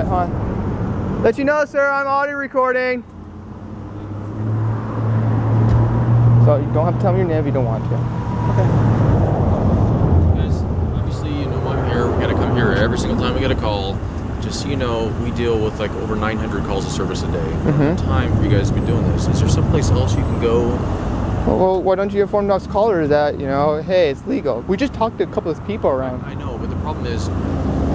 Alright, hold on. Let you know, sir, I'm audio recording. So you don't have to tell me your name if you don't want to. Okay. Guys, obviously you know I'm here. We gotta come here every single time we get a call. Just so you know, we deal with like over 900 calls of service a day. Time for you guys to be doing this. Is there someplace else you can go? Well, why don't you inform us callers that, you know, hey, it's legal. We just talked to a couple of people around. I know, but the problem is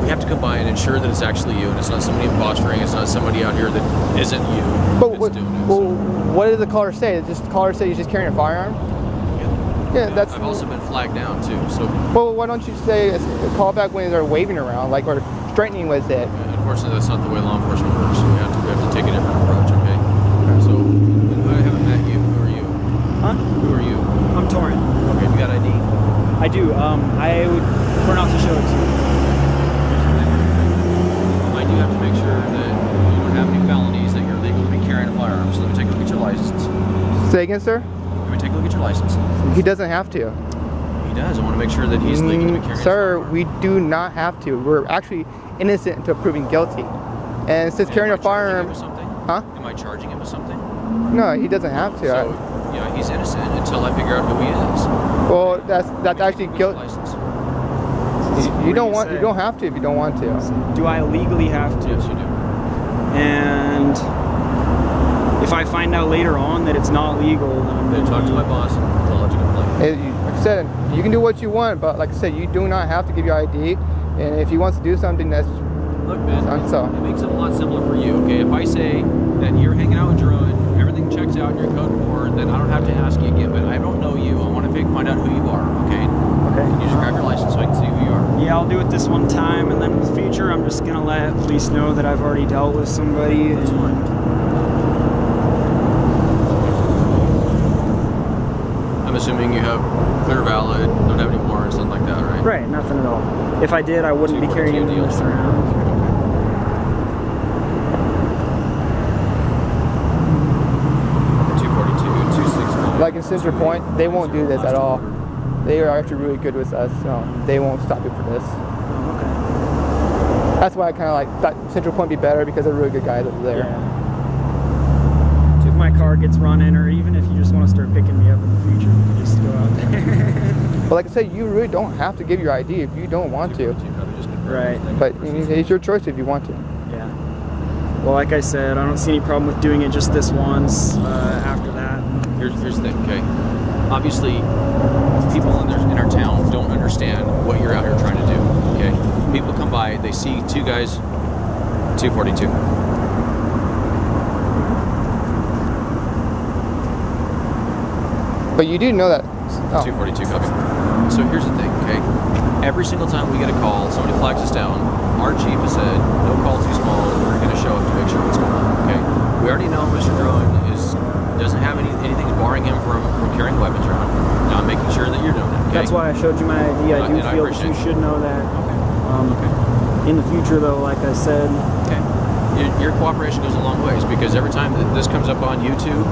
we have to come by and ensure that it's actually you and it's not somebody impostering, it's not somebody out here that isn't you that's doing it. Well, what did the caller say? Did the caller say he's just carrying a firearm? Yeah, that's... I've also been flagged down too, so... Well, why don't you say call back when they're waving around, like, or straightening with it? Unfortunately, that's not the way law enforcement works. We have to take a different approach, okay? So, I haven't met you. Who are you? Huh? Who are you? I'm Torrin. Okay, you got ID? I do. I would prefer not to show it to you. I do have to make sure that you don't have any felonies, that you're legal to be carrying a firearm. So let me take a look at your license. Say again, sir? Let me take a look at your license. He doesn't have to. He does. I want to make sure that he's legal to be carrying Sir, we do not have to. We're actually innocent until proven guilty. And since carrying a firearm... Huh? Am I charging him with something? No, he doesn't have to. So, yeah, he's innocent until I figure out who he is. Well, that's actually guilt. You don't have to if you don't want to. Do I legally have to? Yes, you do. And if I find out later on that it's not legal, then I'm going to talk to my boss and I'll let you complain. Like I said, you can do what you want, but like I said, you do not have to give your ID. And if he wants to do something, that's... Look, man, it makes it a lot simpler for you, okay? If I say that you're hanging out with Druid, everything checks out in your code 4, then I don't have to ask you again, but I don't know you. I want to find out who you are, okay? Okay. Can you just grab your license so I can see who you are? Yeah, I'll do it this one time, and then in the future, I'm just going to let police know that I've already dealt with somebody. That's fine. I'm assuming you have clear valid, don't have any warrants, something like that, right? Right, nothing at all. If I did, I wouldn't be carrying anything this around. Like in Central Point, they won't do this at all. They are actually really good with us, so they won't stop you for this. Okay. That's why I kind of like thought Central Point would be better because they're really good guys over there. Yeah. So if my car gets running, or even if you just want to start picking me up in the future, we can just go out there. But like I said, you really don't have to give your ID if you don't want to. Right. But it's your choice if you want to. Yeah. Well, like I said, I don't see any problem with doing it just this once. After that. Here's the thing, okay? Obviously, people in our town don't understand what you're out here trying to do, okay? People come by, they see two guys, 242. But you do know that. Oh. 242 copy. So here's the thing, okay? Every single time we get a call, somebody flags us down, our chief has said, no call too small, we're going to show up to make sure what's going on, okay? We already know Mr. Drone doesn't have anything barring him from carrying weapons around. Now I'm making sure that you're doing it, okay? That's why I showed you my ID. I do feel that you should know that. Okay. In the future, though, like I said... Okay. Your cooperation goes a long ways, because every time that this comes up on YouTube,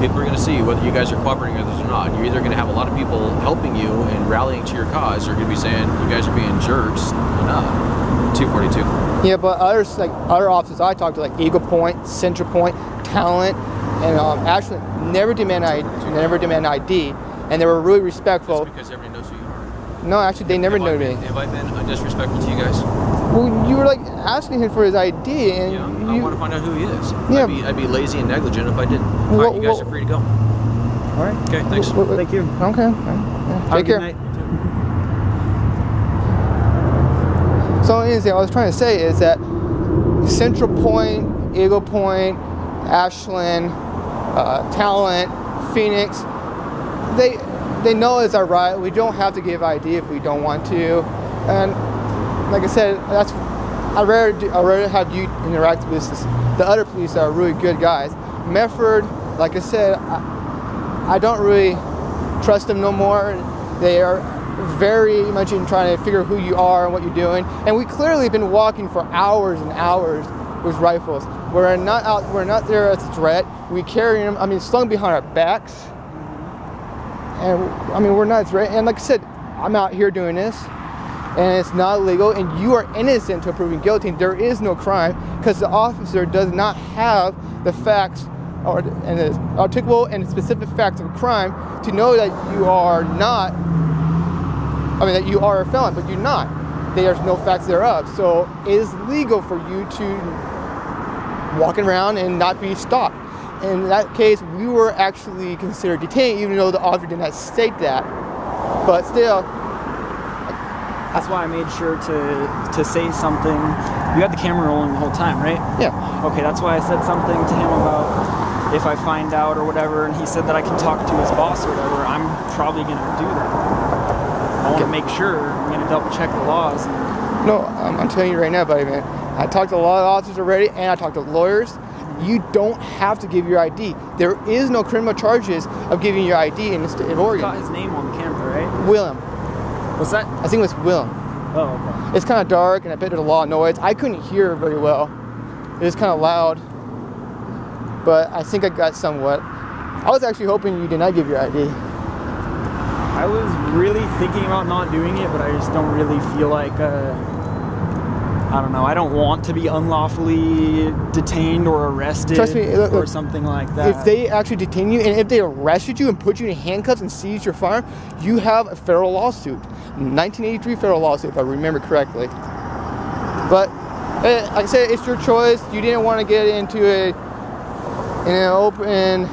people are going to see whether you guys are cooperating with us or not. You're either going to have a lot of people helping you and rallying to your cause, or you're going to be saying you guys are being jerks. Enough. 242. Yeah, but other officers I talked to, like Eagle Point, Central Point, Talent, and Ashland, never demand ID, and they were really respectful. That's because everybody knows who you are. No, actually, they never knew me. Have I been disrespectful to you guys? Well, you were like asking him for his ID, and yeah, I want to find out who he is. Yeah. I'd be lazy and negligent if I didn't. All right, you guys are free to go. All right. Okay, thanks. Thank you. Okay. Yeah, take care. So anything I was trying to say is that Central Point, Eagle Point, Ashland, Talent, Phoenix, they know it's our right. We don't have to give ID if we don't want to. And like I said, I'd rather have you interact with the other police that are really good guys. Medford, like I said, I don't really trust them no more. They are very much in trying to figure out who you are and what you're doing. And we clearly been walking for hours and hours with rifles. We're not there as a threat. We carry them, slung behind our backs. And we're not a threat. And like I said, I'm out here doing this. and it's not illegal, and you are innocent to proving guilty, and there is no crime because the officer does not have the facts and the articulable and specific facts of a crime to know that you are not, that you are a felon, but you're not. There's no facts thereof. So it is legal for you to walk around and not be stopped. In that case, we were actually considered detained, even though the officer did not state that. But still. That's why I made sure to say something. You had the camera rolling the whole time, right? Yeah. Okay, that's why I said something to him about if I find out or whatever, and he said that I can talk to his boss or whatever. I'm probably going to do that. I want to make sure. I'm going to double check the laws. No, I'm telling you right now, buddy, man. I talked to a lot of officers already, and I talked to lawyers. You don't have to give your ID. There is no criminal charges of giving your ID in the state of Oregon. You got his name on the camera, right? Willem. What's that? I think it was Willem. Oh, okay. It's kind of dark, and I bet there's a lot of noise. I couldn't hear very well. It was kind of loud, but I think I got somewhat. I was actually hoping you did not give your ID. I was really thinking about not doing it, but I just don't really feel like, I don't know, I don't want to be unlawfully detained or arrested. Trust me, look, or something like that. If they actually detain you, and if they arrested you and put you in handcuffs and seized your firearm, you have a federal lawsuit. 1983 federal lawsuit, if I remember correctly. But, like I said, it's your choice. You didn't want to get into an open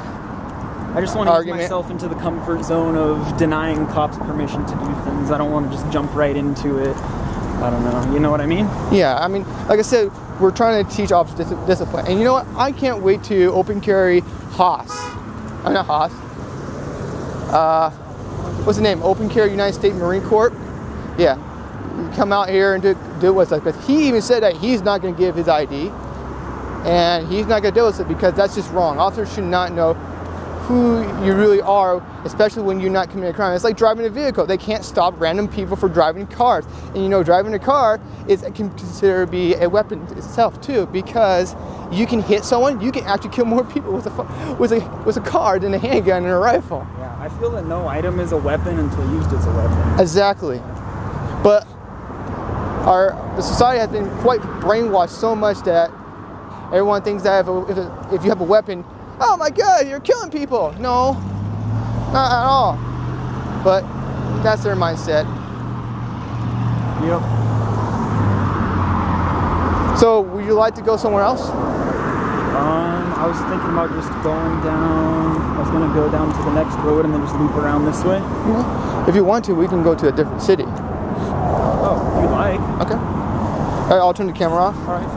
I just want to get myself into the comfort zone of denying cops permission to do things. I don't want to just jump right into it. I don't know. You know what I mean? Yeah, I mean, like I said, we're trying to teach officers discipline. And you know what? I can't wait to open carry Haas. I'm not Haas. What's the name? Open carry United States Marine Corps. Yeah. You come out here and do what's like. But he even said that he's not going to give his ID. And he's not going to deal with it because that's just wrong. Officers should not know who you really are, especially when you're not committing a crime. It's like driving a vehicle. They can't stop random people for driving cars. And you know, driving a car can considered to be a weapon itself too, because you can hit someone, you can actually kill more people with a car than a handgun and a rifle. Yeah, I feel that no item is a weapon until used as a weapon. Exactly. But the society has been quite brainwashed so much that everyone thinks that if you have a weapon, oh my God, you're killing people. No, not at all. But that's their mindset. Yep. So would you like to go somewhere else? I was thinking about just going down. I was going to go down to the next road and then just loop around this way. Mm-hmm. If you want to, we can go to a different city. Oh, if you'd like. Okay. All right, I'll turn the camera off. All right.